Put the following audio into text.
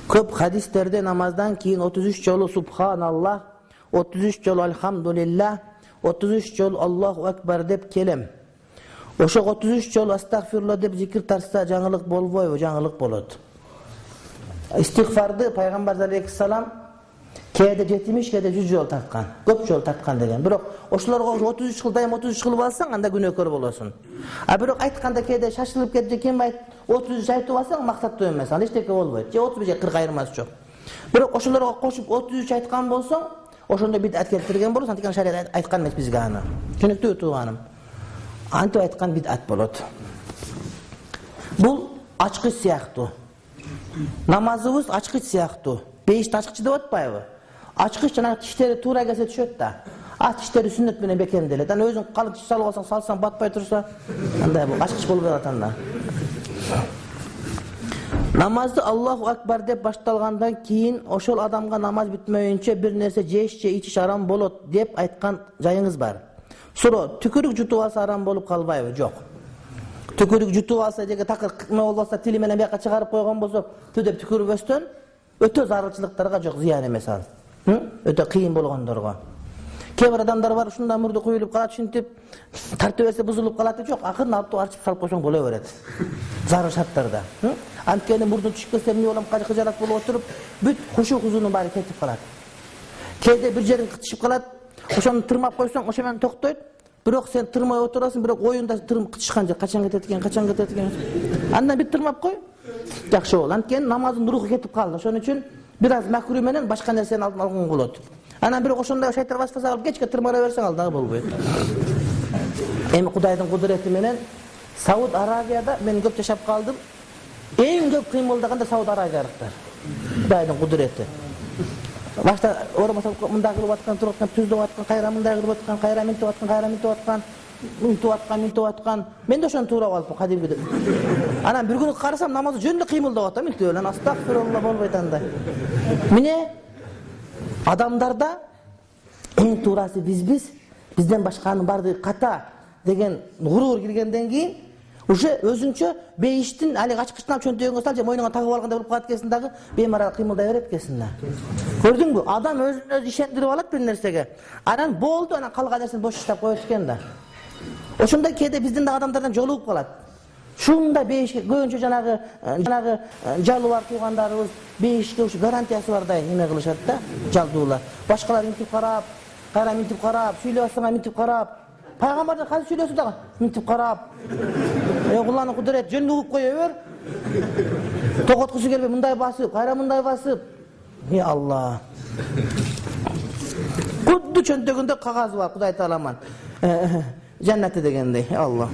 Көп хадистерде намаздан кейін 33 жолу субханаллах, 33 жолу алхамдулиллах, 33 жолу Аллаху акбар деп келем. Ошо 33 жолу астагфирулла деп зикир тарса жаңылык болбойбу? Жаңылык болот. Истигфарды пайгамбар алейхиссалам кээде 70, кээде 100 жол тарткан, көп жол тарткан деген. Бирок ошолорго 33 жыл дайым 33 кылып алсаң, анда күнөөкөр болосуң. А бирок айтканда кээде шашылып кетип кем айт 33 айтып алсаң максаттуу эмес, ал эчтеке болбойт. Же 35 же 40 айырмасы жок. Бирок ошолорго кошуп 33 айткан болсоң, ошондо бидат келтирген болосуң, антикен шарият айткан эмес бизге аны. Түнүктүү тууганым. Антип айткан бидат болот. Бул ачкыч сыяктуу. Намазыбыз ачкыч сыяктуу. Бейишти ачкычы деп атпайбы? Ачкыч жана тиштери туура келсе түшөт да. А тиштери сүннөт менен бекемделет. Аны өзүң калың тиш салып алсаң, салсаң батпай турса, андай бул ачкыч болуп калат анда. Намазды Аллаху акбар деп башталгандан кийин ошол адамга намаз бүтмөйүнчө бир нерсе жеш же ичиш арам болот деп айткан жайыңыз бар. Суроо, түкүрүк жутуп алса арам болуп калбайбы? Жок. Түкүрүк жутуп алса же такыр болбосо тили менен бияка чыгарып койгон болсо, ту деп түкүрбөстөн өтө зарылчылыктарга жок, зыян эмес ал. Өтө кыйын болгондорго. Кээ бир адамдар бар, ушунда мурду куюлуп калат, ушинтип тартып берсе бузулуп калат деп. Жок, акырын алып арчып салып койсоң боло берет. Зарыл шарттарда. Анткени мурдун түшүп кетсе эмне болом, кыжалат болуп отуруп, бүт хушу хузунун баары кетип калат. Кээде бир жериң кытышып калат, ошону тырмап койсоң, ошо менен токтойт. Бирок сен тырмай отурасың, бирок оюнда кытышкан жер качан кетет экен. Андан бир тырмап кой. Жакшы бол. Анткени намаздын руху кетип калды. Ошон үчүн бир аз макру менен башка нерсени алган болот. Анан бирок ошондой шайтан васваса алып кечке тырмара берсең ал дагы болбойт. Эми Кудайдын кудурети менен Сауд Арабияда мен көп жашап калдым. Эң көп кыймылдаганда Сауд Арабиялыктар. Кудайдын кудурети. Башта орамаса мындай кылып аткан, туруп аткан, түздүп аткан, кайра мындай кылып аткан, кайра минтип аткан. Мен да ошону туурап алыпмын кадимгидей. Анан бир күнү карасам намазы жөнүндө кыймылдап атам, минтип эле астагфирулла болбойт андай. Міне адамдарда эң туурасы бизден башканын баардыгы ката деген гурур киргенден кийин уже өзүнчө бейиштин али ачкычтан чөнтөгүңө сал же мойнуңа тагып алгандай болуп калат экенсиң дагы, беймарал кыймылдай берет экенсиң да. Көрдүңбү? Адам өзүн өзү ишендирип алат бир нерсеге. Анан болду, анан калган нерсени бош таштап коет экен да. Ошондой кээде биздин да адамдардан жолугуп калат. Шунда бейишке көбүнчө жанагы жалы бар туугандарыбыз бейишке ушу гарантиясы бардай неме кылышат да, жалдуулар. Башкалар минтип карап, кайра минтип карап, сүйлөп атсаңар минтип карап. Пайгамбардан казыр сүйлөсү дагы минтип карап. Кулланын кудурет жөнүндө угуп кое бер. Тоготкусу келбей мындай басып, кайра мындай басып. Алла. Кудду чөнтөгүндө кагаз бар, Кудай тааламан. Жаннаты дегендей, Алла.